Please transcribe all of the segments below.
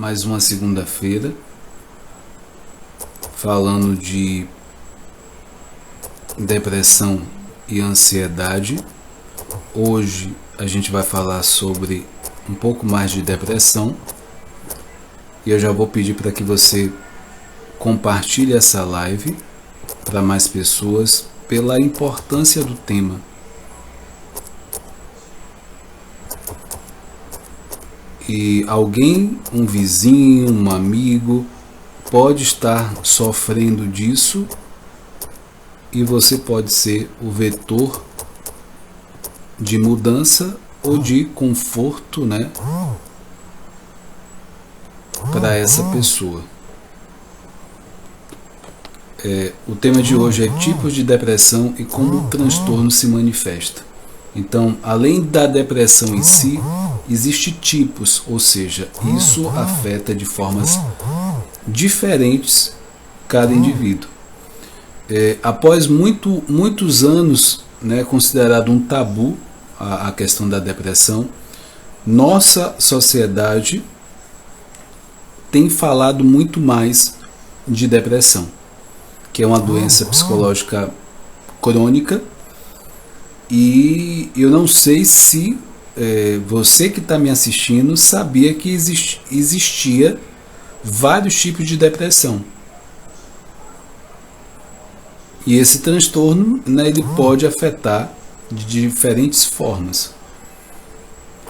mais uma segunda-feira, falando de depressão e ansiedade. Hoje a gente vai falar sobre um pouco mais de depressão e eu já vou pedir para que você compartilhe essa live para mais pessoas pela importância do tema. E alguém, um vizinho, um amigo, pode estar sofrendo disso e você pode ser o vetor de mudança ou de conforto, né, para essa pessoa. O tema de hoje é tipos de depressão e como o transtorno se manifesta. Então, além da depressão em si, existem tipos, ou seja, isso afeta de formas diferentes cada indivíduo. Após muitos anos, né, considerado um tabu a questão da depressão, nossa sociedade tem falado muito mais de depressão, que é uma doença psicológica crônica. E eu não sei se você que está me assistindo sabia que existia vários tipos de depressão. E esse transtorno, né, ele pode afetar de diferentes formas.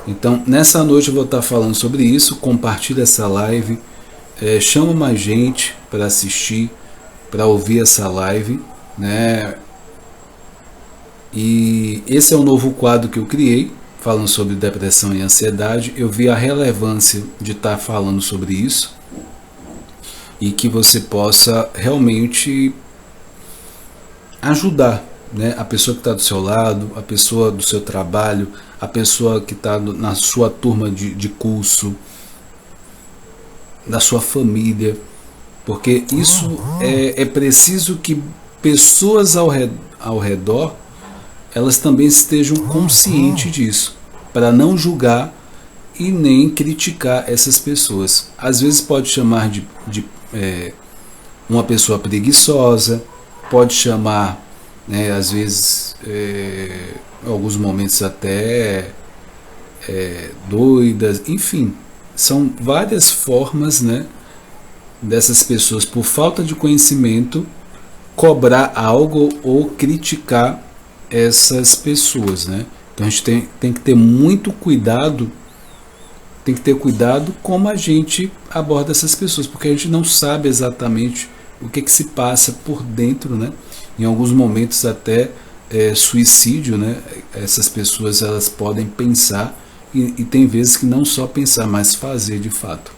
Então, nessa noite eu vou estar falando sobre isso. Compartilha essa live, chama mais gente para assistir, para ouvir essa live, né? E esse é um novo quadro que eu criei, falando sobre depressão e ansiedade. Eu vi a relevância de estar falando sobre isso e que você possa realmente ajudar, né, a pessoa que está do seu lado, a pessoa do seu trabalho, a pessoa que está na sua turma de curso, da sua família, porque isso é preciso que pessoas ao redor elas também estejam conscientes disso, para não julgar e nem criticar essas pessoas. Às vezes pode chamar de uma pessoa preguiçosa, pode chamar, né, às vezes, em alguns momentos até doidas, enfim, são várias formas, né, dessas pessoas, por falta de conhecimento, cobrar algo ou criticar essas pessoas, né? Então a gente tem que ter muito cuidado, tem que ter cuidado como a gente aborda essas pessoas, porque a gente não sabe exatamente o que se passa por dentro, né? Em alguns momentos até suicídio, né? Essas pessoas elas podem pensar e tem vezes que não só pensar, mas fazer de fato.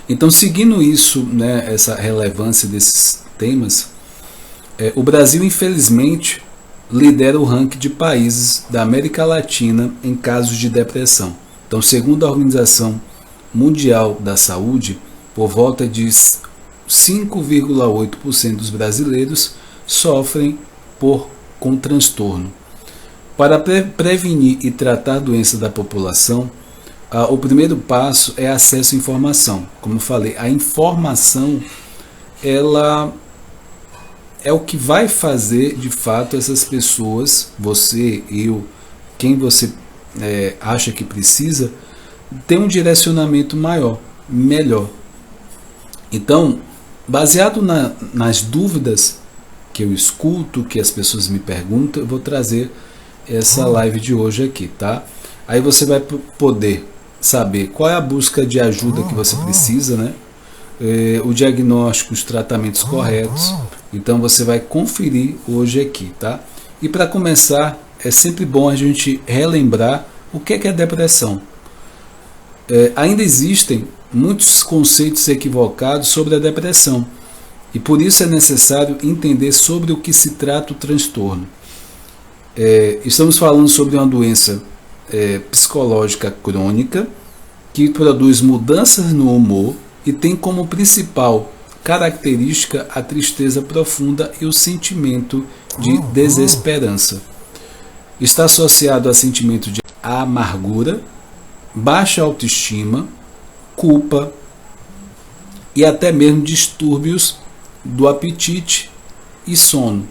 Então, seguindo isso, né, essa relevância desses temas, o Brasil, infelizmente, lidera o ranking de países da América Latina em casos de depressão. Então, segundo a Organização Mundial da Saúde, por volta de 5,8% dos brasileiros sofrem com transtorno. Para prevenir e tratar a doença da população, o primeiro passo é acesso à informação. Como eu falei, a informação ela é o que vai fazer de fato essas pessoas, você, eu, quem você acha que precisa, ter um direcionamento melhor. Então, baseado nas dúvidas que eu escuto, que as pessoas me perguntam, eu vou trazer essa live de hoje aqui, tá? Aí você vai poder saber qual é a busca de ajuda que você precisa, né? O diagnóstico, os tratamentos corretos. Então você vai conferir hoje aqui, tá? E para começar, é sempre bom a gente relembrar o que é depressão. Ainda existem muitos conceitos equivocados sobre a depressão e por isso é necessário entender sobre o que se trata o transtorno. Estamos falando sobre uma doença psicológica crônica que produz mudanças no humor e tem como principal característica a tristeza profunda e o sentimento de desesperança. Está associado a sentimento de amargura, baixa autoestima, culpa e até mesmo distúrbios do apetite e sono.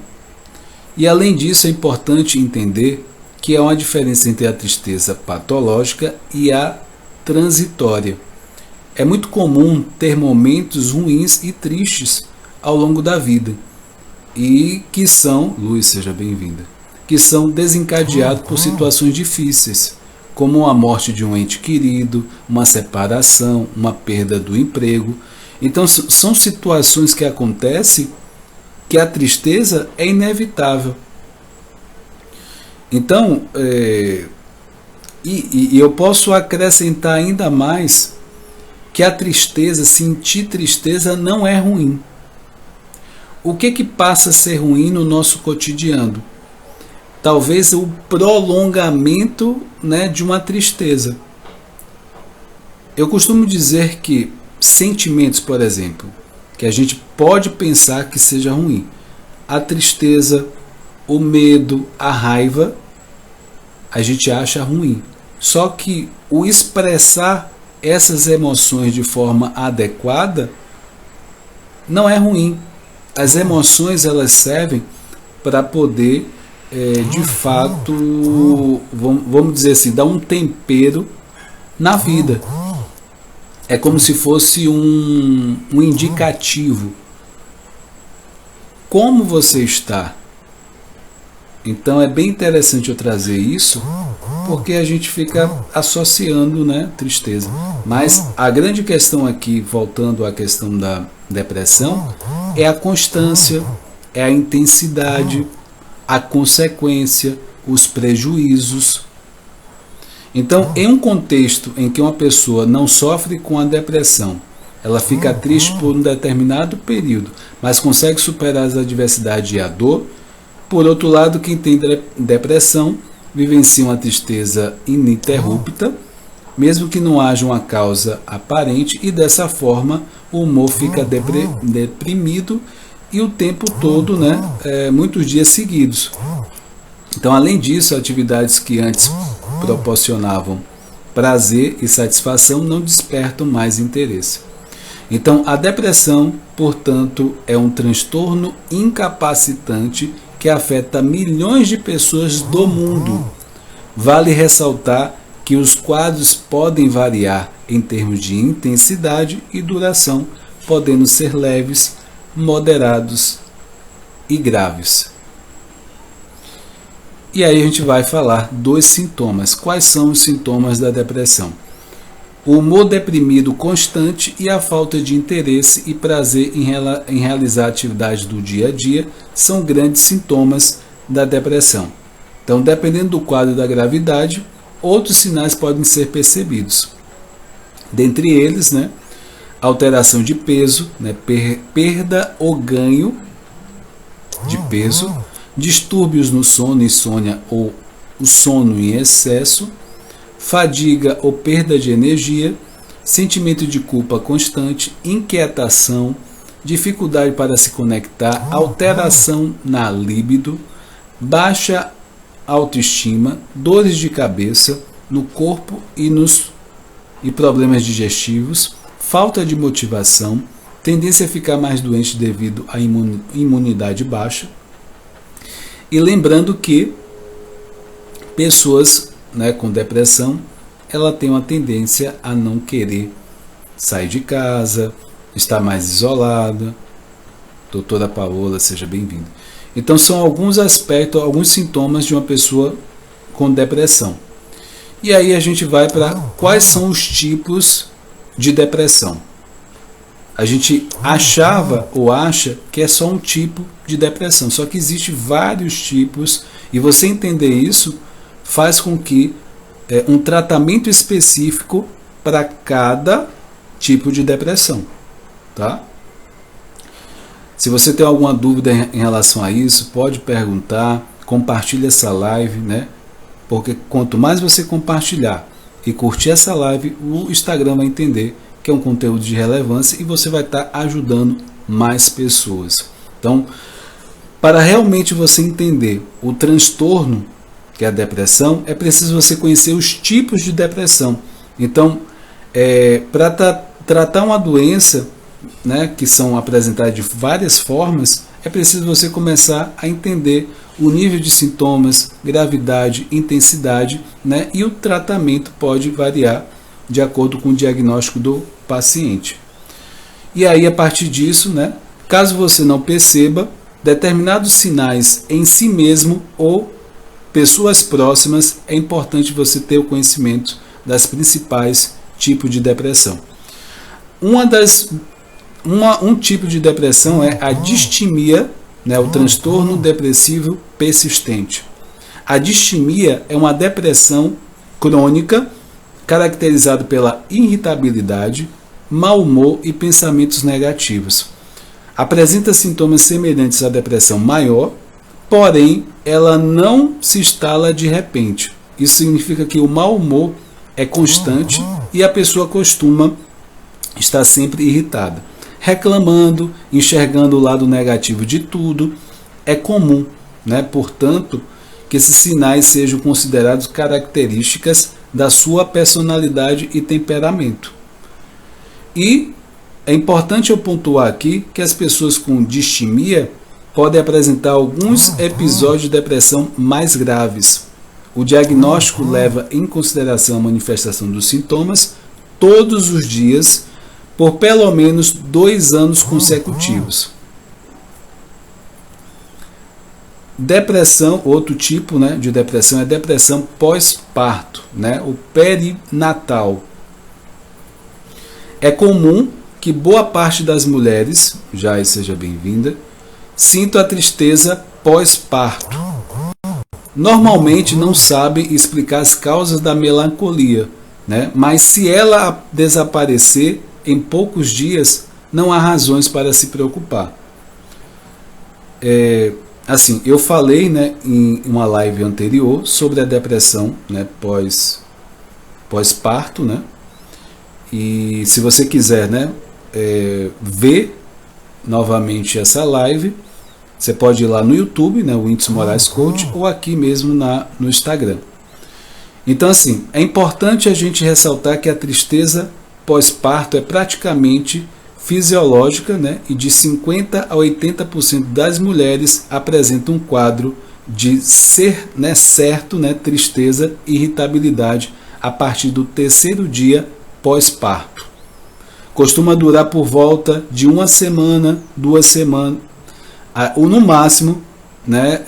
E além disso, é importante entender que há uma diferença entre a tristeza patológica e a transitória. É muito comum ter momentos ruins e tristes ao longo da vida, e que são, Luz, seja bem-vinda, que são desencadeados por situações difíceis, como a morte de um ente querido, uma separação, uma perda do emprego. Então são situações que acontecem que a tristeza é inevitável. Então, eu posso acrescentar ainda mais que a tristeza, sentir tristeza não é ruim. O que passa a ser ruim no nosso cotidiano? Talvez o prolongamento, né, de uma tristeza. Eu costumo dizer que sentimentos, por exemplo, que a gente pode pensar que seja ruim, a tristeza, o medo, a raiva, a gente acha ruim. Só que o expressar essas emoções de forma adequada não é ruim. As emoções, elas servem para poder, de fato, vamos dizer assim, dar um tempero na vida. É como se fosse um indicativo. Como você está? Então é bem interessante eu trazer isso, porque a gente fica associando, né, tristeza. Mas a grande questão aqui, voltando à questão da depressão, é a constância, é a intensidade, a consequência, os prejuízos. Então, em um contexto em que uma pessoa não sofre com a depressão, ela fica triste por um determinado período, mas consegue superar as adversidades e a dor. Por outro lado, quem tem depressão vivencia uma tristeza ininterrupta, mesmo que não haja uma causa aparente, e dessa forma o humor fica deprimido e o tempo todo, né, muitos dias seguidos. Então, além disso, atividades que antes proporcionavam prazer e satisfação não despertam mais interesse. Então, a depressão, portanto, é um transtorno incapacitante que afeta milhões de pessoas do mundo. Vale ressaltar que os quadros podem variar em termos de intensidade e duração, podendo ser leves, moderados e graves. E aí a gente vai falar dos sintomas. Quais são os sintomas da depressão? O humor deprimido constante e a falta de interesse e prazer em realizar atividades do dia a dia são grandes sintomas da depressão. Então, dependendo do quadro da gravidade, outros sinais podem ser percebidos. Dentre eles, né, alteração de peso, né, perda ou ganho de peso, distúrbios no sono, insônia ou o sono em excesso, fadiga ou perda de energia, sentimento de culpa constante, inquietação, dificuldade para se conectar, alteração na libido, baixa autoestima, dores de cabeça no corpo e problemas digestivos, falta de motivação, tendência a ficar mais doente devido à imunidade baixa. E lembrando que pessoas, né, com depressão, ela tem uma tendência a não querer sair de casa, estar mais isolada. Doutora Paola, seja bem-vinda. Então são alguns aspectos, alguns sintomas de uma pessoa com depressão. E aí a gente vai para quais são os tipos de depressão. A gente achava ou acha que é só um tipo de depressão, só que existe vários tipos, e você entender isso faz com que um tratamento específico para cada tipo de depressão, tá? Se você tem alguma dúvida em relação a isso, pode perguntar, compartilhe essa live, né? Porque quanto mais você compartilhar e curtir essa live, o Instagram vai entender que é um conteúdo de relevância e você vai estar ajudando mais pessoas. Então, para realmente você entender o transtorno, que é a depressão, é preciso você conhecer os tipos de depressão. Então, Para tratar uma doença, né, que são apresentadas de várias formas, é preciso você começar a entender o nível de sintomas, gravidade, intensidade, né, e o tratamento pode variar de acordo com o diagnóstico do paciente. E aí, a partir disso, né, caso você não perceba determinados sinais em si mesmo ou pessoas próximas, é importante você ter o conhecimento das principais tipos de depressão. Um tipo de depressão é a distimia, né, o transtorno depressivo persistente. A distimia é uma depressão crônica caracterizada pela irritabilidade, mau humor e pensamentos negativos. Apresenta sintomas semelhantes à depressão maior, porém ela não se instala de repente. Isso significa que o mau humor é constante e a pessoa costuma estar sempre irritada, reclamando, enxergando o lado negativo de tudo. É comum, né? Portanto, que esses sinais sejam considerados características da sua personalidade e temperamento. E é importante eu pontuar aqui que as pessoas com distimia podem apresentar alguns episódios de depressão mais graves. O diagnóstico leva em consideração a manifestação dos sintomas todos os dias por pelo menos 2 anos consecutivos. Depressão, outro tipo, né, de depressão é depressão pós-parto, né, o perinatal. É comum que boa parte das mulheres, já seja bem-vinda, sinta a tristeza pós-parto. Normalmente não sabem explicar as causas da melancolia, né, mas se ela desaparecer em poucos dias, não há razões para se preocupar. Assim, eu falei, né, em uma live anterior sobre a depressão, né, pós-parto, né? E se você quiser, né, ver novamente essa live, você pode ir lá no YouTube, né, o Whindersson Moraes Coach, ou aqui mesmo no Instagram. Então, assim, é importante a gente ressaltar que a tristeza pós-parto é praticamente fisiológica, né, e de 50% a 80% das mulheres apresentam um quadro de certo, né, tristeza e irritabilidade a partir do 3º dia pós-parto. Costuma durar por volta de 1 semana, 2 semanas, ou no máximo, né,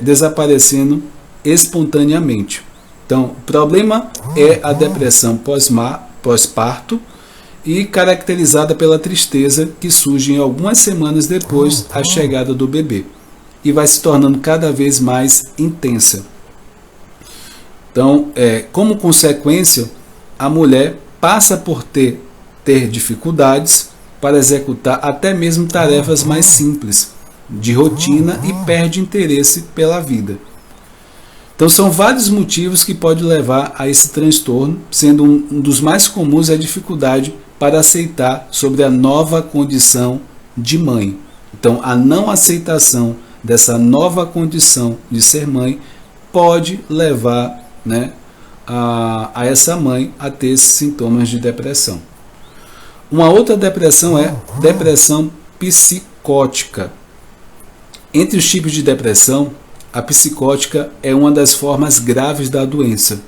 desaparecendo espontaneamente. Então, o problema é a depressão pós-parto e caracterizada pela tristeza que surge em algumas semanas depois da chegada do bebê e vai se tornando cada vez mais intensa. Então, como consequência, a mulher passa por ter dificuldades para executar até mesmo tarefas mais simples, de rotina, e perde interesse pela vida. Então são vários motivos que podem levar a esse transtorno, sendo um dos mais comuns a dificuldade para aceitar sobre a nova condição de mãe. Então a não aceitação dessa nova condição de ser mãe pode levar, né, a essa mãe a ter esses sintomas de depressão. Uma outra depressão é depressão psicótica. Entre os tipos de depressão, a psicótica é uma das formas graves da doença.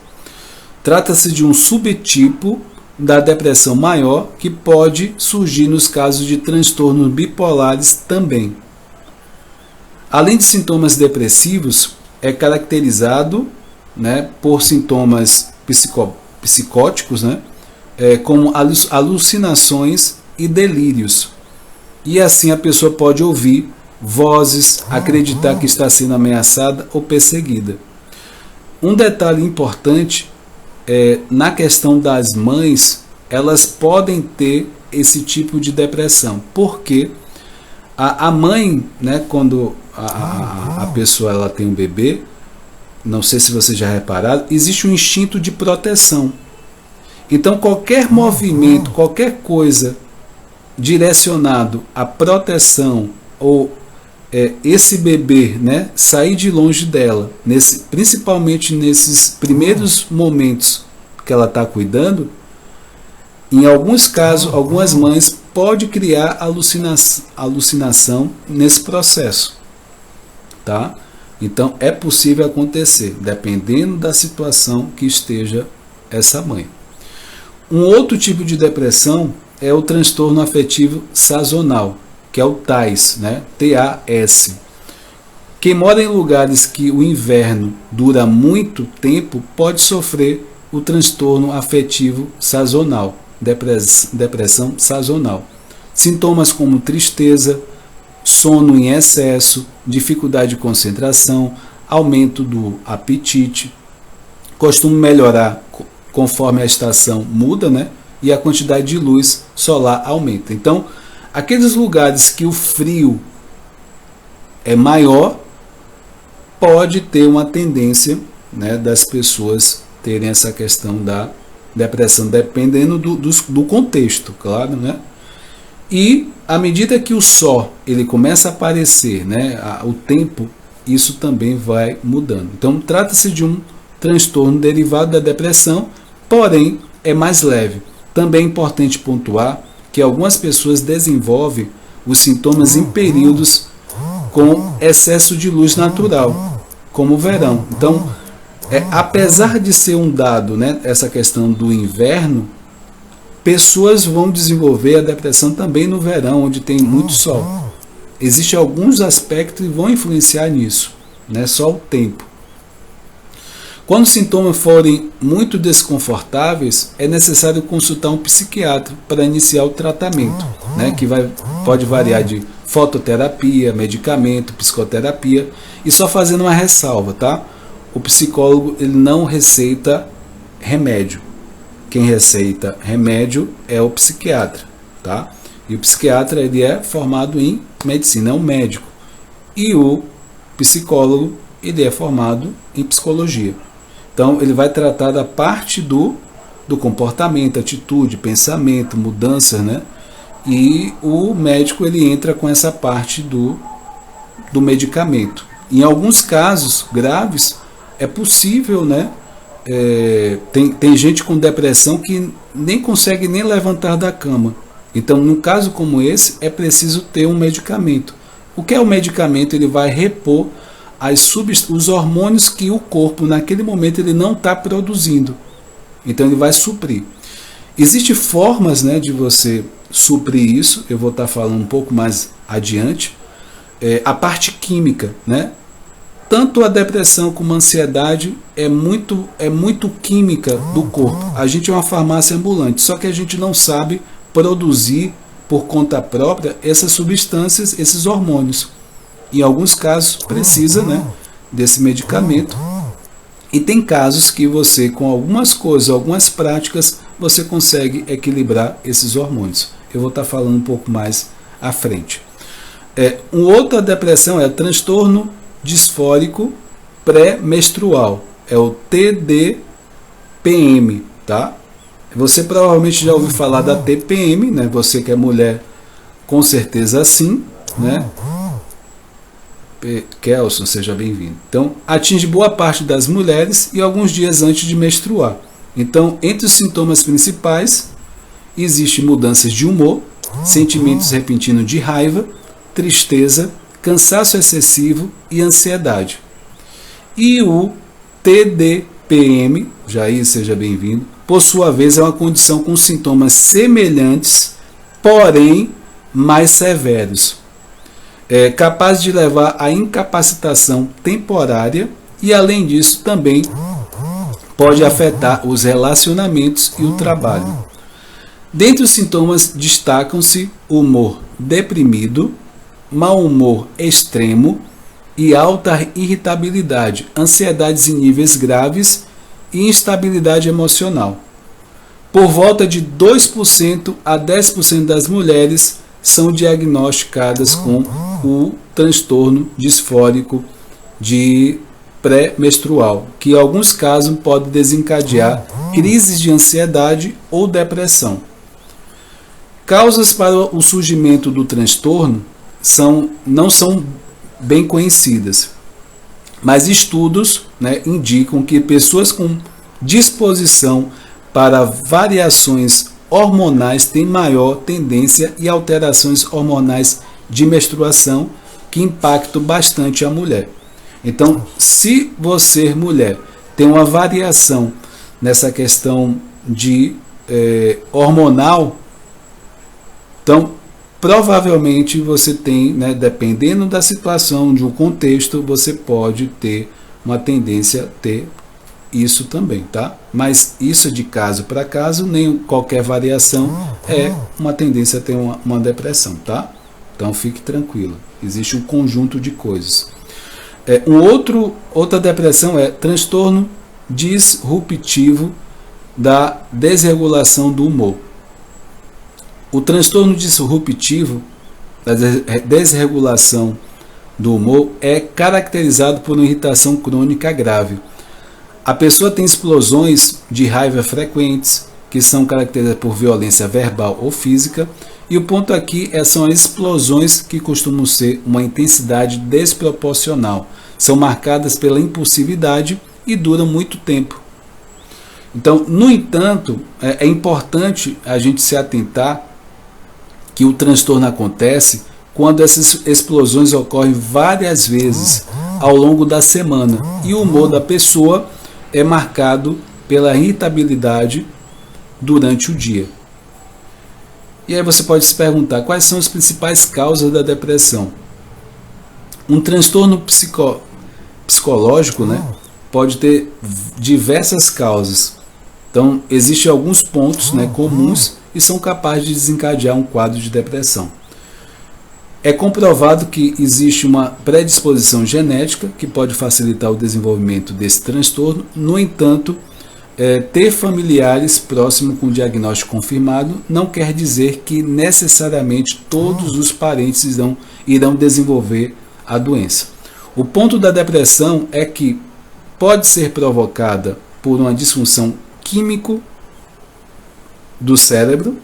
Trata-se de um subtipo da depressão maior que pode surgir nos casos de transtornos bipolares também. Além de sintomas depressivos, é caracterizado, né, por sintomas psicóticos, né, como alucinações e delírios. E assim a pessoa pode ouvir vozes, acreditar que está sendo ameaçada ou perseguida. Um detalhe importante na questão das mães, elas podem ter esse tipo de depressão, porque a mãe, né, quando a pessoa ela tem um bebê, não sei se vocês já repararam, existe um instinto de proteção. Então qualquer movimento, qualquer coisa direcionado à proteção ou esse bebê, né, sair de longe dela, principalmente nesses primeiros momentos que ela está cuidando, Em alguns casos, algumas mães podem criar alucinação nesse processo, tá? Então é possível acontecer, dependendo da situação que esteja essa mãe. Um outro tipo de depressão é o transtorno afetivo sazonal, que é o TAS, né? TAS. Quem mora em lugares que o inverno dura muito tempo pode sofrer o transtorno afetivo sazonal, depressão sazonal. Sintomas como tristeza, sono em excesso, dificuldade de concentração, aumento do apetite, costuma melhorar conforme a estação muda, né? E a quantidade de luz solar aumenta. Então, aqueles lugares que o frio é maior, pode ter uma tendência, né, das pessoas terem essa questão da depressão, dependendo do contexto, claro, né? E à medida que o sol ele começa a aparecer, né, o tempo, isso também vai mudando. Então, trata-se de um transtorno derivado da depressão, porém é mais leve. Também é importante pontuar que algumas pessoas desenvolvem os sintomas em períodos com excesso de luz natural, como o verão. Então, apesar de ser um dado, né, essa questão do inverno, pessoas vão desenvolver a depressão também no verão, onde tem muito sol. Existem alguns aspectos que vão influenciar nisso, né, só o tempo. Quando os sintomas forem muito desconfortáveis, é necessário consultar um psiquiatra para iniciar o tratamento, né, que pode variar de fototerapia, medicamento, psicoterapia, e só fazendo uma ressalva, tá? O psicólogo ele não receita remédio. Quem receita remédio é o psiquiatra, tá? E o psiquiatra ele é formado em medicina, é um médico. E o psicólogo ele é formado em psicologia. Então, ele vai tratar da parte do comportamento, atitude, pensamento, mudanças, né? E o médico ele entra com essa parte do medicamento. Em alguns casos graves, é possível, né? Tem gente com depressão que nem consegue nem levantar da cama. Então, num caso como esse, é preciso ter um medicamento. O que é o medicamento? Ele vai repor os hormônios que o corpo naquele momento ele não está produzindo, então ele vai suprir. Existem formas, né, de você suprir isso, eu vou estar falando um pouco mais adiante. A parte química, né? Tanto a depressão como a ansiedade é muito química do corpo. A gente é uma farmácia ambulante, só que a gente não sabe produzir por conta própria essas substâncias, esses hormônios. Em alguns casos precisa, né, desse medicamento. E tem casos que você, com algumas coisas, algumas práticas, você consegue equilibrar esses hormônios. Eu vou estar falando um pouco mais à frente. Uma outra depressão é o transtorno disfórico pré-menstrual. É o TDPM, tá? Você provavelmente já ouviu falar da TPM, né? Você que é mulher, com certeza sim, né? Kelson, seja bem-vindo. Então, atinge boa parte das mulheres e alguns dias antes de menstruar. Então, entre os sintomas principais, existem mudanças de humor, sentimentos repentinos de raiva, tristeza, cansaço excessivo e ansiedade. E o TDPM, Jair, seja bem-vindo, por sua vez é uma condição com sintomas semelhantes, porém mais severos. Capaz de levar à incapacitação temporária e, além disso, também pode afetar os relacionamentos e o trabalho. Dentre os sintomas destacam-se humor deprimido, mau humor extremo e alta irritabilidade, ansiedades em níveis graves e instabilidade emocional. Por volta de 2% a 10% das mulheres são diagnosticadas com o transtorno disfórico de pré-menstrual, que em alguns casos pode desencadear crises de ansiedade ou depressão. Causas para o surgimento do transtorno não são bem conhecidas, mas estudos, né, indicam que pessoas com disposição para variações hormonais têm maior tendência e alterações hormonais de menstruação que impactam bastante a mulher. Então, se você, mulher, tem uma variação nessa questão de hormonal, então provavelmente você tem, né, dependendo da situação, de um contexto, você pode ter uma tendência a ter isso também, tá? Mas isso de caso para caso, nem qualquer variação é uma tendência a ter uma depressão, tá? Então fique tranquilo, existe um conjunto de coisas. Outra depressão é transtorno disruptivo da desregulação do humor. O transtorno disruptivo da desregulação do humor é caracterizado por uma irritação crônica grave. A pessoa tem explosões de raiva frequentes, que são caracterizadas por violência verbal ou física, e o ponto aqui são as explosões que costumam ser uma intensidade desproporcional, são marcadas pela impulsividade e duram muito tempo. Então, no entanto, é importante a gente se atentar que o transtorno acontece quando essas explosões ocorrem várias vezes ao longo da semana e o humor da pessoa é marcado pela irritabilidade durante o dia. E aí você pode se perguntar quais são as principais causas da depressão. Um transtorno psicológico, né, pode ter diversas causas. Então, existem alguns pontos, né, comuns e são capazes de desencadear um quadro de depressão. É comprovado que existe uma predisposição genética que pode facilitar o desenvolvimento desse transtorno. No entanto, ter familiares próximos com diagnóstico confirmado não quer dizer que necessariamente todos os parentes irão desenvolver a doença. O ponto da depressão é que pode ser provocada por uma disfunção químico do cérebro,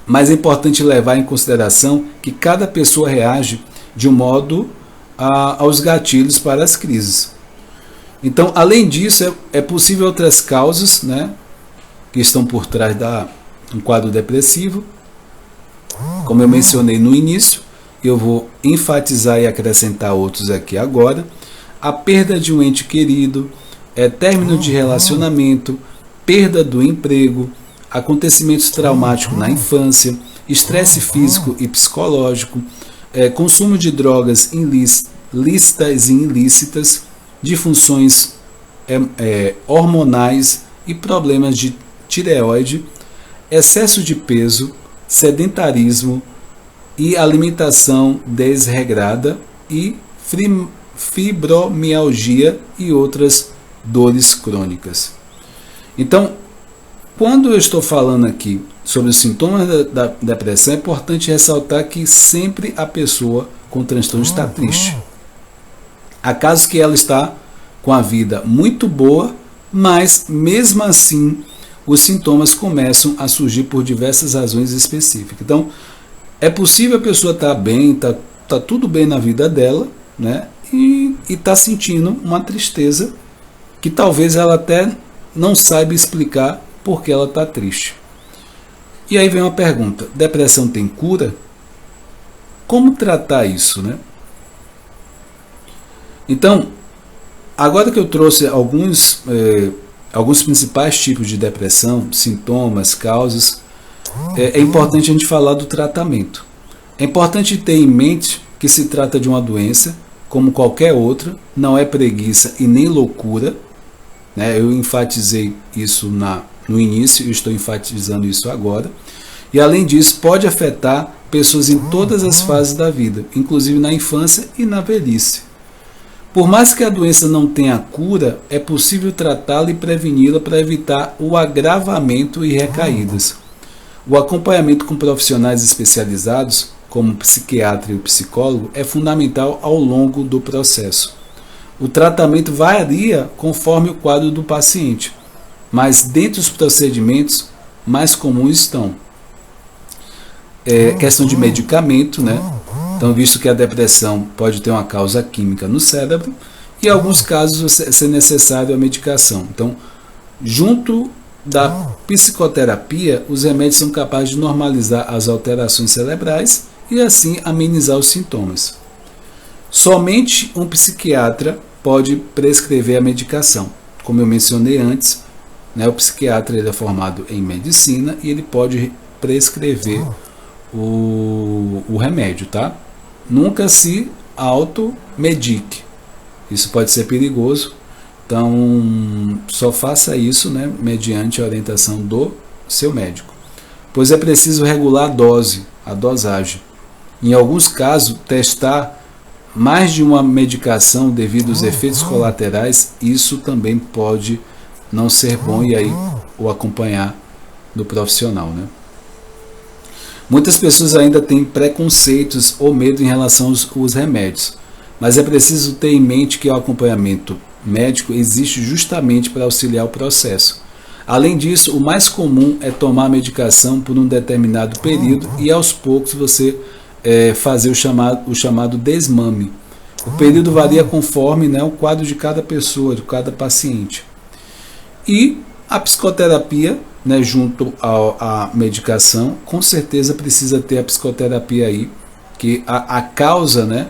mas é importante levar em consideração que cada pessoa reage de um modo aos gatilhos para as crises. Então, além disso, é possível outras causas, né, que estão por trás de um quadro depressivo. Como eu mencionei no início, eu vou enfatizar e acrescentar outros aqui agora. A perda de um ente querido, término de relacionamento, perda do emprego, acontecimentos traumáticos na infância, estresse físico e psicológico, consumo de drogas lícitas e ilícitas, disfunções hormonais e problemas de tireoide, excesso de peso, sedentarismo e alimentação desregrada e fibromialgia e outras dores crônicas. Então, quando eu estou falando aqui sobre os sintomas da depressão, é importante ressaltar que sempre a pessoa com transtorno está triste. Há casos que ela está com a vida muito boa, mas mesmo assim os sintomas começam a surgir por diversas razões específicas. Então, é possível a pessoa estar bem, tá tudo bem na vida dela, né? E está sentindo uma tristeza que talvez ela até não saiba explicar por que ela está triste. E aí vem uma pergunta: depressão tem cura? Como tratar isso, né? Então, agora que eu trouxe alguns principais tipos de depressão, sintomas, causas, é importante a gente falar do tratamento. É importante ter em mente que se trata de uma doença, como qualquer outra, não é preguiça e nem loucura, né? Eu enfatizei isso no início e estou enfatizando isso agora. E além disso, pode afetar pessoas em todas as fases da vida, inclusive na infância e na velhice. Por mais que a doença não tenha cura, é possível tratá-la e preveni-la para evitar o agravamento e recaídas. O acompanhamento com profissionais especializados, como psiquiatra e o psicólogo, é fundamental ao longo do processo. O tratamento varia conforme o quadro do paciente, mas dentre os procedimentos mais comuns estão questão de medicamento, né? Então, visto que a depressão pode ter uma causa química no cérebro, e em alguns casos ser necessário a medicação. Então, junto da psicoterapia, os remédios são capazes de normalizar as alterações cerebrais e assim amenizar os sintomas. Somente um psiquiatra pode prescrever a medicação. Como eu mencionei antes, né, o psiquiatra ele é formado em medicina e ele pode prescrever o remédio, tá? Nunca se automedique. Isso pode ser perigoso. Então, só faça isso, né, mediante a orientação do seu médico. Pois é preciso regular a dosagem. Em alguns casos, testar mais de uma medicação devido aos efeitos colaterais, isso também pode não ser bom e aí o acompanhar do profissional, né? Muitas pessoas ainda têm preconceitos ou medo em relação aos remédios, mas é preciso ter em mente que o acompanhamento médico existe justamente para auxiliar o processo. Além disso, o mais comum é tomar a medicação por um determinado período e aos poucos você fazer o chamado desmame. O período varia conforme, né, o quadro de cada pessoa, de cada paciente. E a psicoterapia, né, junto à medicação, com certeza precisa ter a psicoterapia aí, que a causa, né,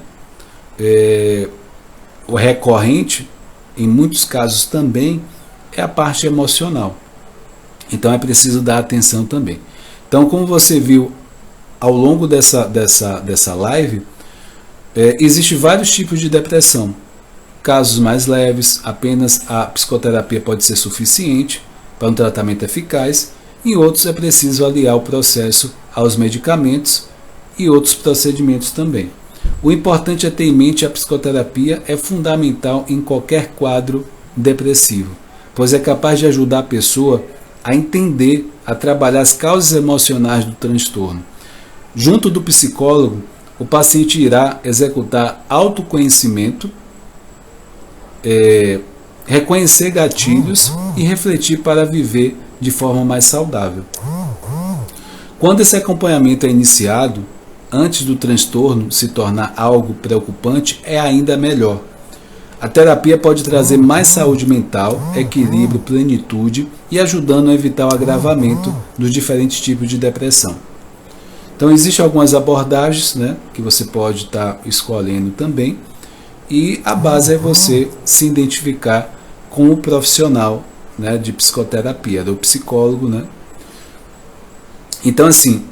o recorrente, em muitos casos também, é a parte emocional. Então é preciso dar atenção também. Então, como você viu ao longo dessa live, existem vários tipos de depressão. Casos mais leves, apenas a psicoterapia pode ser suficiente para um tratamento eficaz. Em outros é preciso aliar o processo aos medicamentos e outros procedimentos também. O importante é ter em mente que a psicoterapia é fundamental em qualquer quadro depressivo, pois é capaz de ajudar a pessoa a entender, a trabalhar as causas emocionais do transtorno. Junto do psicólogo, o paciente irá executar autoconhecimento, reconhecer gatilhos e refletir para viver de forma mais saudável. Quando esse acompanhamento é iniciado, antes do transtorno se tornar algo preocupante, é ainda melhor. A terapia pode trazer mais saúde mental, equilíbrio, plenitude e ajudando a evitar o agravamento dos diferentes tipos de depressão. Então existem algumas abordagens, né, que você pode estar escolhendo também, e a base é você se identificar com o profissional, né, de psicoterapia, do psicólogo, né. Então assim,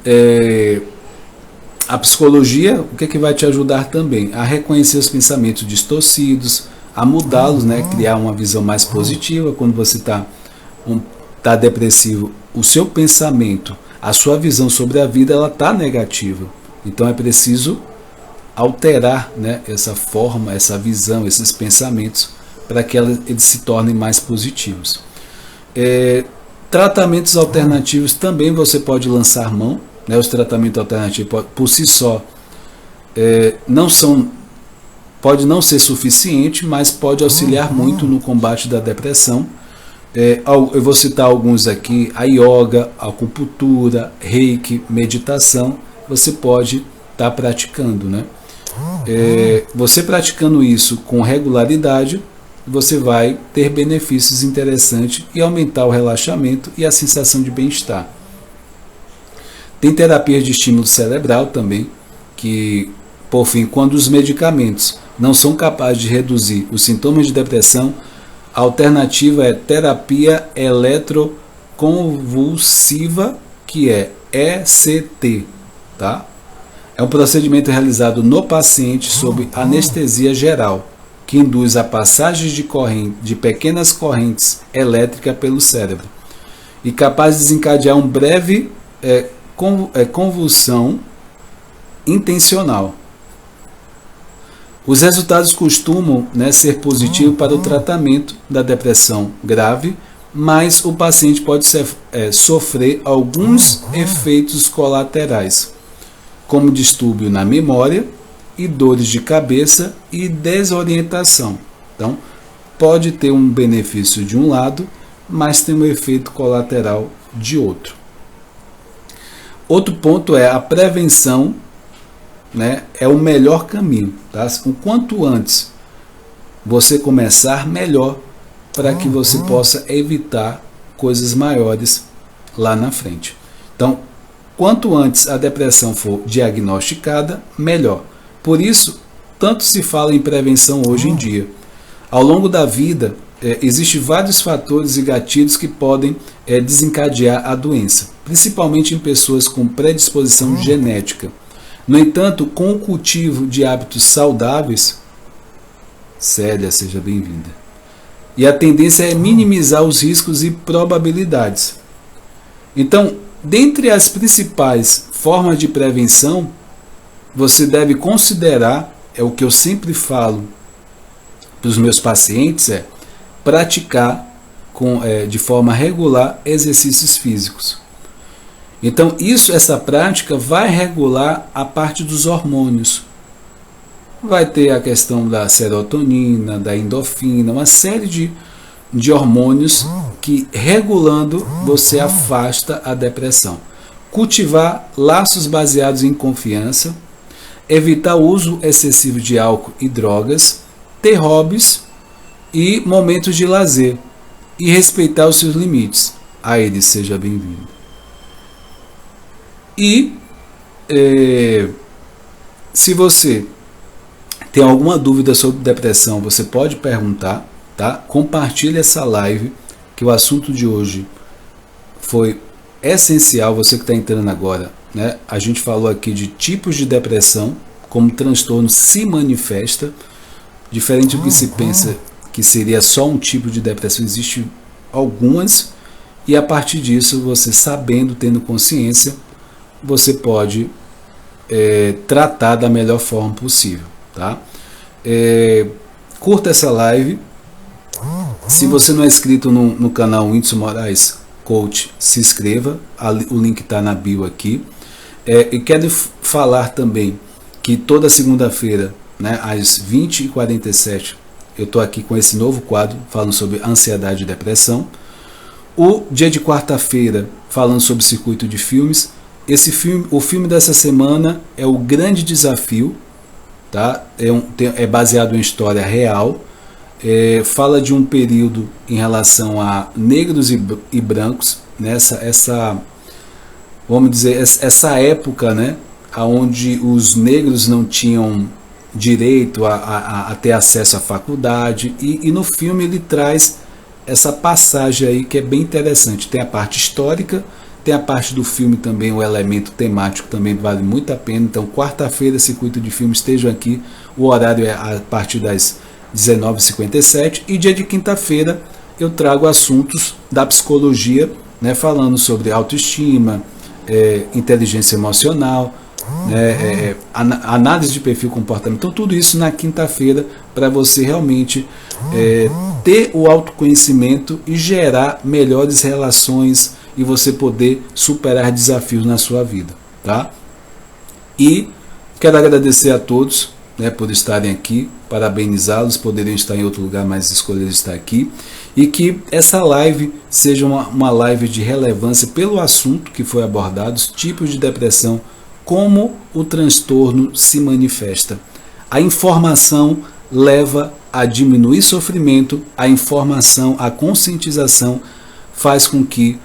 a psicologia, o que é que vai te ajudar também? A reconhecer os pensamentos distorcidos, a mudá-los, né? Criar uma visão mais positiva. Quando você tá depressivo, o seu pensamento, a sua visão sobre a vida, ela está negativa. Então é preciso alterar, né, essa forma, essa visão, esses pensamentos, para que eles se tornem mais positivos. Tratamentos alternativos também você pode lançar mão. Os tratamentos alternativos por si só pode não ser suficiente, mas pode auxiliar muito no combate da depressão. Eu vou citar alguns aqui: a yoga, a acupuntura, reiki, meditação. Você pode estar praticando, né? Você praticando isso com regularidade, você vai ter benefícios interessantes e aumentar o relaxamento e a sensação de bem-estar. Tem terapias de estímulo cerebral também, que, por fim, quando os medicamentos não são capazes de reduzir os sintomas de depressão, a alternativa é terapia eletroconvulsiva, que é ECT, tá? É um procedimento realizado no paciente sob anestesia geral, que induz a passagem de pequenas correntes elétricas pelo cérebro e capaz de desencadear um breve convulsão intencional. Os resultados costumam, né, ser positivos para o tratamento da depressão grave, mas o paciente pode sofrer alguns efeitos colaterais, como distúrbio na memória e dores de cabeça e desorientação. Então, pode ter um benefício de um lado, mas tem um efeito colateral de outro. Outro ponto é a prevenção, né, é o melhor caminho. Tá? O quanto antes você começar, melhor, para que você possa evitar coisas maiores lá na frente. Então, quanto antes a depressão for diagnosticada, melhor. Por isso, tanto se fala em prevenção hoje em dia. Ao longo da vida, existem vários fatores e gatilhos que podem desencadear a doença, principalmente em pessoas com predisposição genética. No entanto, com o cultivo de hábitos saudáveis, Célia, seja bem-vinda. E a tendência é minimizar os riscos e probabilidades. Então, dentre as principais formas de prevenção, você deve considerar, é o que eu sempre falo para os meus pacientes, praticar de forma regular exercícios físicos. Então, essa prática vai regular a parte dos hormônios. Vai ter a questão da serotonina, da endorfina, uma série de hormônios que, regulando, você afasta a depressão. Cultivar laços baseados em confiança, evitar o uso excessivo de álcool e drogas, ter hobbies e momentos de lazer, e respeitar os seus limites. A ele seja bem-vindo. E se você tem alguma dúvida sobre depressão, você pode perguntar, tá? Compartilhe essa live, que o assunto de hoje foi essencial. Você que está entrando agora, né? A gente falou aqui de tipos de depressão, como o transtorno se manifesta, diferente do que se pensa que seria só um tipo de depressão, existem algumas, e a partir disso, você sabendo, tendo consciência, você pode tratar da melhor forma possível. Tá? Curta essa live. Se você não é inscrito no canal Whindersson Moraes Coach, se inscreva. O link está na bio aqui. E quero falar também que toda segunda-feira, né, às 20h47, eu estou aqui com esse novo quadro falando sobre ansiedade e depressão. O dia de quarta-feira falando sobre circuito de filmes. O filme dessa semana é O Grande Desafio. Tá? É baseado em história real, fala de um período em relação a negros e brancos, nessa vamos dizer, essa época, né, onde os negros não tinham direito a ter acesso à faculdade, e no filme ele traz essa passagem aí que é bem interessante. Tem a parte histórica, tem a parte do filme também, o elemento temático também vale muito a pena. Então, quarta-feira, circuito de filmes, estejam aqui. O horário é a partir das 19h57. E dia de quinta-feira eu trago assuntos da psicologia, né, falando sobre autoestima, inteligência emocional, análise de perfil comportamento. Então, tudo isso na quinta-feira, para você realmente ter o autoconhecimento e gerar melhores relações, e você poder superar desafios na sua vida, tá? E quero agradecer a todos, né, por estarem aqui, parabenizá-los, poderiam estar em outro lugar, mas escolheram estar aqui, e que essa live seja uma live de relevância pelo assunto que foi abordado, os tipos de depressão, como o transtorno se manifesta. A informação leva a diminuir sofrimento, a informação, a conscientização faz com que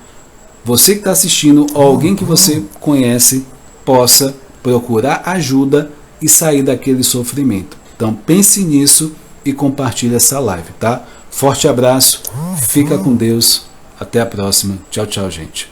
você que está assistindo, ou alguém que você conhece, possa procurar ajuda e sair daquele sofrimento. Então pense nisso e compartilhe essa live, tá? Forte abraço, fica com Deus, até a próxima. Tchau, tchau, gente.